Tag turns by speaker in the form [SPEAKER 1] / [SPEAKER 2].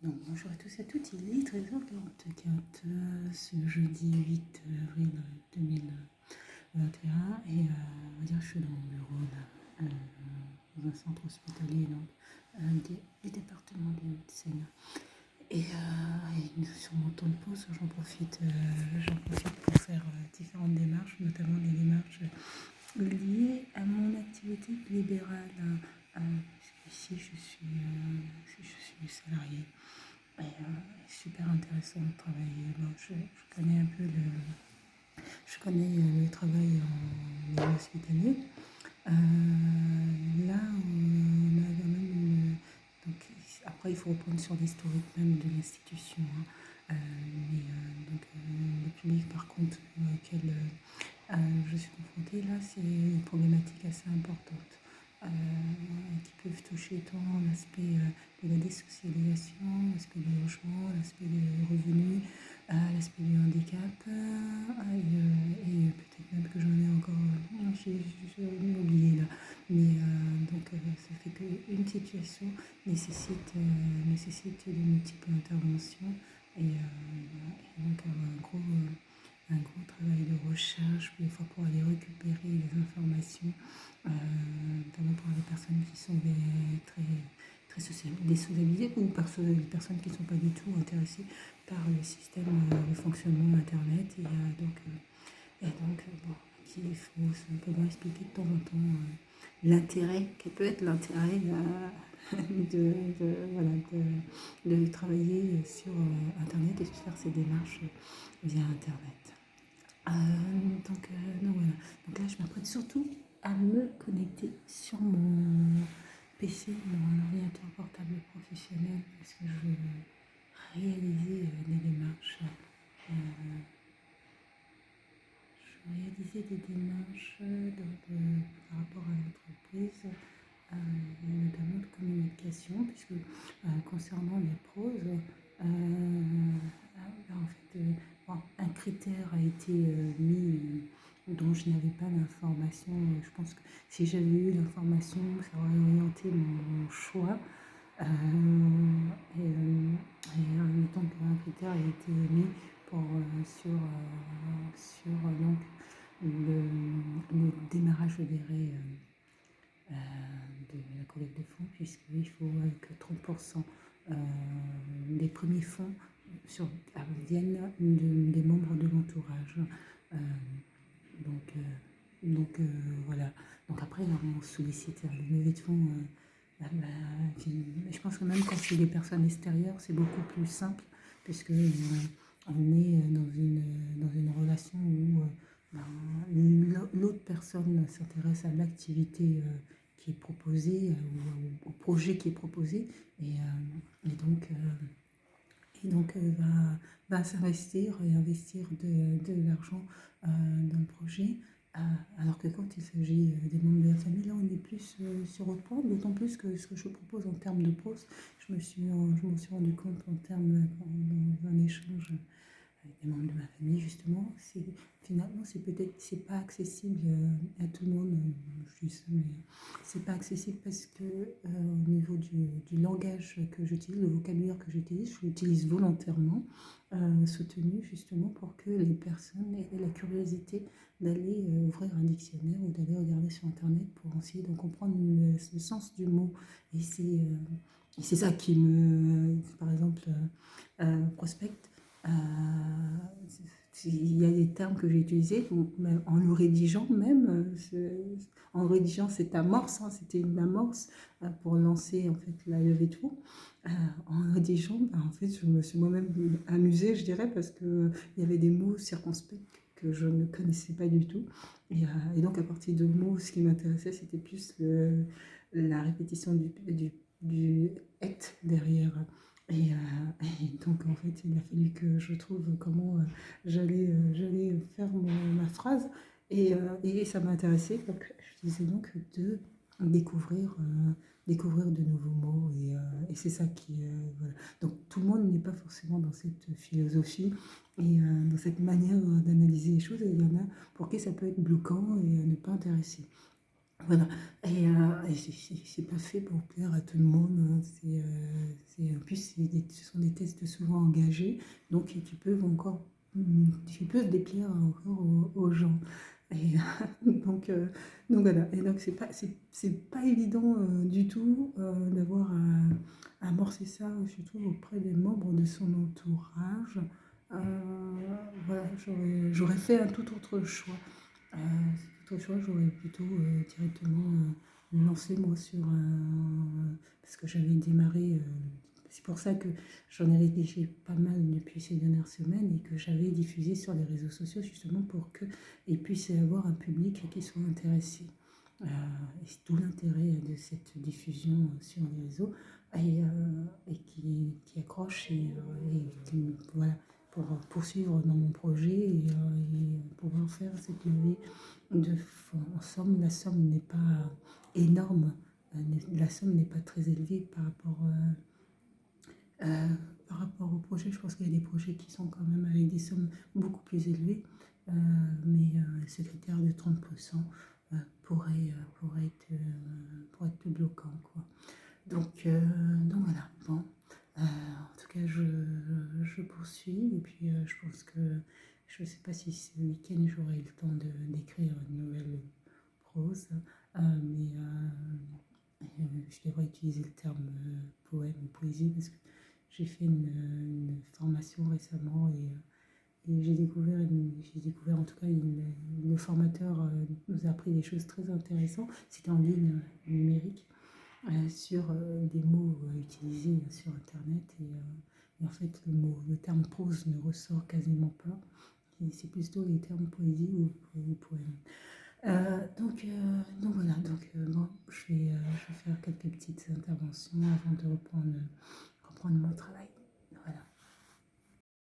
[SPEAKER 1] Donc bonjour à tous et à toutes, il est 13h44 ce jeudi 8 avril 2021 et on va dire que je suis dans mon bureau là, dans un centre hospitalier donc, du département des Hauts-de-Seine. Et sur mon temps de pause, j'en profite pour faire différentes démarches, notamment des démarches liées à mon activité libérale. Ici, je suis salariée. Et super intéressant de travailler. Bon, je connais un peu le travail en milieu hospitalier. Là, on a quand même donc, après, il faut reprendre sur l'historique même de l'institution. Le public, par contre, auquel je suis confrontée, là, c'est une problématique assez importante qui peuvent toucher tant l'aspect de la désocialisation, l'aspect du logement, l'aspect des revenus, l'aspect du handicap, et peut-être même que j'en ai encore, j'ai oublié là. Mais ça fait qu'une situation nécessite de multiples interventions et donc un gros travail de recherche, des fois pour aller récupérer les informations, notamment pour les personnes qui sont très, très désocialisées ou les personnes qui ne sont pas du tout intéressées par le système, le fonctionnement Internet. Bon, il faut simplement expliquer de temps en temps l'intérêt, quel peut être l'intérêt voilà, de travailler sur Internet et de faire ces démarches via Internet. Voilà. Donc là, je m'apprête surtout à me connecter sur mon PC, mon ordinateur portable professionnel, parce que je veux réaliser des démarches. Par rapport à l'entreprise, notamment de communication, puisque concernant les pauses, un critère a été mis dont je n'avais pas l'information. Je pense que si j'avais eu l'information, ça aurait orienté mon choix. En même temps qu'un critère a été mis sur le démarrage, je dirais, de la collecte de fonds, puisqu'il faut que 30% des premiers fonds viennent des membres de l'entourage. Euh, donc, voilà. Donc après, on sollicite le levée de fonds. Je pense que même quand c'est des personnes extérieures, c'est beaucoup plus simple, puisque on est dans une relation où l'autre personne s'intéresse à l'activité qui est proposée, au projet qui est proposé, va s'investir et investir de l'argent dans le projet. Alors que quand il s'agit des membres de la famille, là on est plus sur autre point, d'autant plus que ce que je propose en termes de poste, je m'en suis rendu compte dans un échange avec des membres de ma famille, justement, finalement, c'est pas accessible à tout le monde. Je dis ça, mais c'est pas accessible parce que au niveau du langage que j'utilise, le vocabulaire que j'utilise, je l'utilise volontairement, soutenu justement pour que les personnes aient la curiosité d'aller ouvrir un dictionnaire ou d'aller regarder sur Internet pour essayer de comprendre le sens du mot. Et c'est ça qui par exemple, prospecte. Euh, il y a des termes que j'ai utilisés en le rédigeant même, en rédigeant cette amorce, c'était une amorce pour lancer en fait la levée de fonds. En rédigeant, en fait, je me suis moi-même amusée, je dirais, parce que il y avait des mots circonspects que je ne connaissais pas du tout. Et donc à partir de mots, ce qui m'intéressait, c'était plus la répétition du et derrière. Et donc, en fait, il a fallu que je trouve comment j'allais faire ma phrase. Et ça m'a intéressé. Donc, je disais donc de découvrir de nouveaux mots. Et c'est ça qui. Voilà. Donc, tout le monde n'est pas forcément dans cette philosophie et dans cette manière d'analyser les choses. Et il y en a pour qui ça peut être bloquant et ne pas intéresser. Voilà. Et c'est pas fait pour plaire à tout le monde, hein. En plus, ce sont des tests souvent engagés, donc tu peux déplaire encore aux gens. Et donc, euh, donc voilà. Et donc, c'est pas évident du tout d'avoir à amorcer ça, surtout auprès des membres de son entourage. Voilà, j'aurais fait un tout autre choix. Cet autre choix, j'aurais plutôt directement me lancé moi sur un. Parce que j'avais démarré. C'est pour ça que j'en ai rédigé pas mal depuis ces dernières semaines et que j'avais diffusé sur les réseaux sociaux justement pour qu'ils puissent avoir un public qui soit intéressé. Et c'est tout l'intérêt de cette diffusion sur les réseaux et qui accroche voilà, pour poursuivre dans mon projet et pouvoir faire cette levée de fonds. En somme, la somme n'est pas énorme, la somme n'est pas très élevée euh, par rapport au projet. Je pense qu'il y a des projets qui sont quand même avec des sommes beaucoup plus élevées, euh, mais ce critère de 30% pourrait être bloquant, quoi. Donc voilà, bon. En tout cas, je poursuis et puis je pense que je ne sais pas si ce week-end j'aurai le temps d'écrire une nouvelle prose, je devrais utiliser le terme poème ou poésie parce que j'ai fait une formation récemment et j'ai découvert en tout cas le formateur nous a appris des choses très intéressantes. C'était en ligne numérique sur des mots utilisés sur Internet et en fait le terme prose ne ressort quasiment pas. Et c'est plutôt les termes poésie ou poème. Donc voilà, bon, je vais faire quelques petites interventions avant de reprendre mon travail.